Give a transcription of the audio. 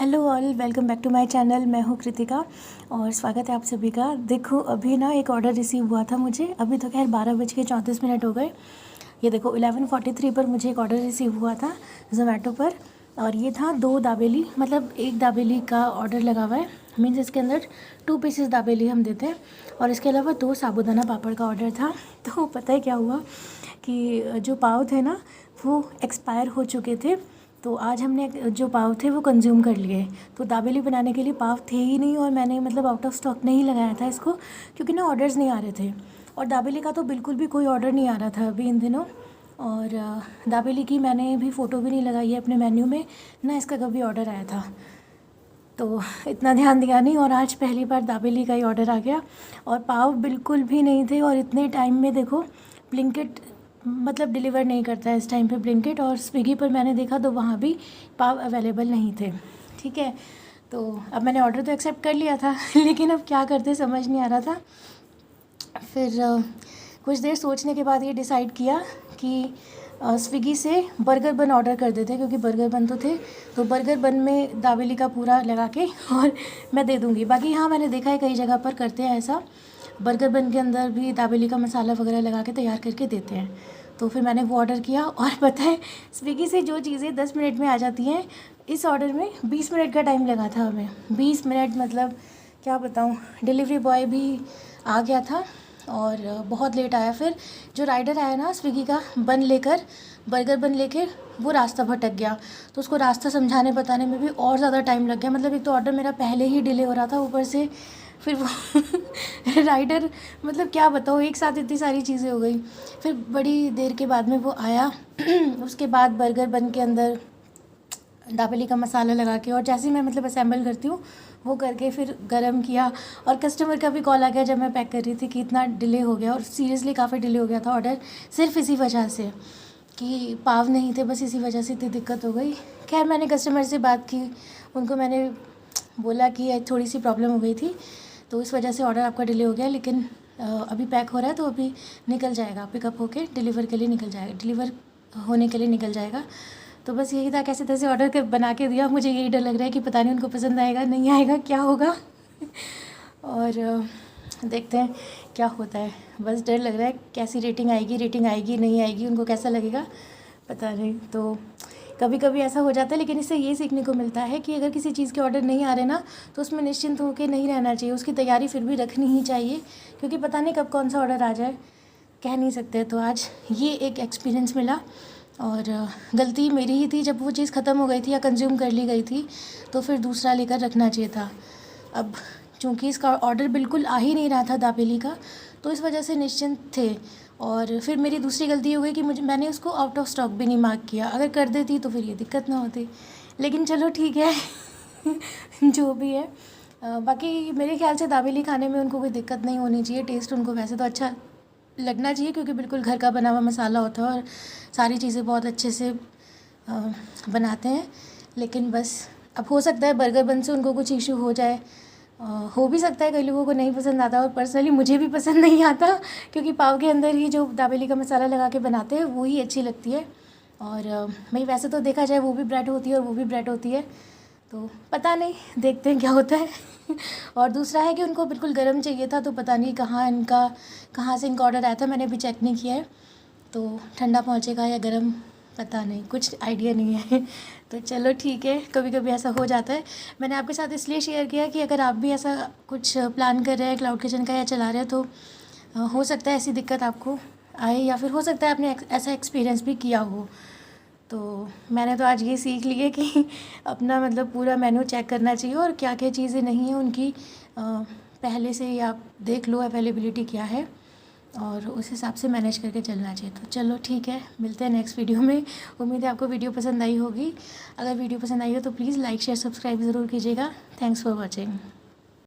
Hello all, welcome back to my channel. मैं हूँ कृतिका और स्वागत है आप सभी का। देखो अभी ना एक ऑर्डर रिसीव हुआ था मुझे। अभी तो खैर 12:34 हो गए। ये देखो 11:43 पर मुझे एक ऑर्डर रिसीव हुआ था ज़ोमैटो पर। और ये था 2 दाबेली, मतलब एक दाबेली का ऑर्डर लगा हुआ है। मीन्स इसके अंदर 2 पीसेस दाबेली हम देते हैं। और इसके अलावा 2 साबूदाना पापड़ का ऑर्डर था। तो पता है क्या हुआ कि जो पाव थे ना वो एक्सपायर हो चुके थे। तो आज हमने जो पाव थे वो कंज्यूम कर लिए। तो दाबेली बनाने के लिए पाव थे ही नहीं और मैंने मतलब आउट ऑफ स्टॉक नहीं लगाया था इसको, क्योंकि ना ऑर्डर्स नहीं आ रहे थे। और दाबेली का तो बिल्कुल भी कोई ऑर्डर नहीं आ रहा था अभी इन दिनों। और दाबेली की मैंने भी फ़ोटो भी नहीं लगाई है अपने मेन्यू में, ना इसका कभी ऑर्डर आया था। तो इतना ध्यान दिया नहीं और आज पहली बार दाबेली का ही ऑर्डर आ गया। और पाव बिल्कुल भी नहीं थे। और इतने टाइम में देखो ब्लिंकिट मतलब डिलीवर नहीं करता है इस टाइम पे ब्लिंकिट। और स्विगी पर मैंने देखा तो वहाँ भी पाव अवेलेबल नहीं थे। ठीक है, तो अब मैंने ऑर्डर तो एक्सेप्ट कर लिया था लेकिन अब क्या करते समझ नहीं आ रहा था। फिर कुछ देर सोचने के बाद ये डिसाइड किया कि स्विगी से बर्गर बन ऑर्डर कर देते, क्योंकि बर्गर बन तो थे। तो बर्गर बन में दाबेली का पूरा लगा के और मैं दे दूँगी। बाकी हाँ, मैंने देखा है कई जगह पर करते हैं ऐसा, बर्गर बन के अंदर भी दाबेली का मसाला वगैरह लगा के तैयार करके देते हैं। तो फिर मैंने वो ऑर्डर किया। और पता है स्विगी से जो चीज़ें 10 मिनट में आ जाती हैं, इस ऑर्डर में 20 मिनट का टाइम लगा था हमें। 20 मिनट मतलब क्या बताऊँ। डिलीवरी बॉय भी आ गया था और बहुत लेट आया। फिर जो राइडर आया ना स्विगी का बन लेकर, बर्गर बन लेकर, वो रास्ता भटक गया। तो उसको रास्ता समझाने बताने में भी और ज़्यादा टाइम लग गया। मतलब एक तो ऑर्डर मेरा पहले ही डिले हो रहा था, ऊपर से फिर वो राइडर, मतलब क्या बताओ, एक साथ इतनी सारी चीज़ें हो गई। फिर बड़ी देर के बाद में वो आया उसके बाद बर्गर बन के अंदर दाबेली का मसाला लगा के, और जैसे ही मैं मतलब असेंबल करती हूँ वो करके फिर गरम किया। और कस्टमर का भी कॉल आ गया जब मैं पैक कर रही थी कि इतना डिले हो गया। और सीरियसली काफ़ी डिले हो गया था ऑर्डर, सिर्फ इसी वजह से कि पाव नहीं थे, बस इसी वजह से इतनी दिक्कत हो गई। खैर मैंने कस्टमर से बात की, उनको मैंने बोला कि थोड़ी सी प्रॉब्लम हो गई थी तो इस वजह से ऑर्डर आपका डिले हो गया, लेकिन अभी पैक हो रहा है तो अभी निकल जाएगा, पिकअप होके डिलीवर के लिए निकल जाएगा, डिलीवर होने के लिए निकल जाएगा। तो बस यही था, कैसे तैसे ऑर्डर कर बना के दिया। मुझे यही डर लग रहा है कि पता नहीं उनको पसंद आएगा नहीं आएगा, क्या होगा और देखते हैं क्या होता है। बस डर लग रहा है कैसी रेटिंग आएगी नहीं आएगी, उनको कैसा लगेगा पता नहीं। तो कभी कभी ऐसा हो जाता है, लेकिन इससे ये सीखने को मिलता है कि अगर किसी चीज़ के ऑर्डर नहीं आ रहे ना, तो उसमें निश्चिंत होकर नहीं रहना चाहिए, उसकी तैयारी फिर भी रखनी ही चाहिए, क्योंकि पता नहीं कब कौन सा ऑर्डर आ जाए, कह नहीं सकते। तो आज ये एक एक्सपीरियंस मिला। और गलती मेरी ही थी, जब वो चीज़ ख़त्म हो गई थी या कंज्यूम कर ली गई थी तो फिर दूसरा लेकर रखना चाहिए था। अब चूँकि इसका ऑर्डर बिल्कुल आ ही नहीं रहा था दाबेली का, तो इस वजह से निश्चिंत थे। और फिर मेरी दूसरी गलती हो गई कि मैंने उसको आउट ऑफ स्टॉक भी नहीं मार्क किया। अगर कर देती तो फिर ये दिक्कत ना होती, लेकिन चलो ठीक है जो भी है। बाकी मेरे ख्याल से दाबेली खाने में उनको कोई दिक्कत नहीं होनी चाहिए। टेस्ट उनको वैसे तो अच्छा लगना चाहिए, क्योंकि बिल्कुल घर का बना हुआ मसाला होता है और सारी चीज़ें बहुत अच्छे से बनाते हैं। लेकिन बस अब हो सकता है बर्गर बन से उनको कुछ इशू हो जाए, हो भी सकता है, कई लोगों को नहीं पसंद आता। और पर्सनली मुझे भी पसंद नहीं आता, क्योंकि पाव के अंदर ही जो दाबेली का मसाला लगा के बनाते हैं वो ही अच्छी लगती है। और भाई वैसे तो देखा जाए वो भी ब्रेड होती है और वो भी ब्रेड होती है, तो पता नहीं, देखते हैं क्या होता है और दूसरा है कि उनको बिल्कुल गर्म चाहिए था, तो पता नहीं कहाँ से इनका ऑर्डर आया था, मैंने अभी चेक नहीं किया है। तो ठंडा पहुँचेगा या गर्म, पता नहीं, कुछ आइडिया नहीं है तो चलो ठीक है, कभी कभी ऐसा हो जाता है। मैंने आपके साथ इसलिए शेयर किया कि अगर आप भी ऐसा कुछ प्लान कर रहे हैं क्लाउड किचन का या चला रहे हैं, तो हो सकता है ऐसी दिक्कत आपको आए, या फिर हो सकता है आपने ऐसा एक्सपीरियंस भी किया हो। तो मैंने तो आज ये सीख ली है कि अपना मतलब पूरा मेन्यू चेक करना चाहिए और क्या क्या चीज़ें नहीं हैं उनकी पहले से ही आप देख लो अवेलेबिलिटी क्या है, और उस हिसाब से मैनेज करके चलना चाहिए। तो चलो ठीक है, मिलते हैं नेक्स्ट वीडियो में। उम्मीद है आपको वीडियो पसंद आई होगी। अगर वीडियो पसंद आई हो तो प्लीज़ लाइक शेयर सब्सक्राइब ज़रूर कीजिएगा। Thanks for watching.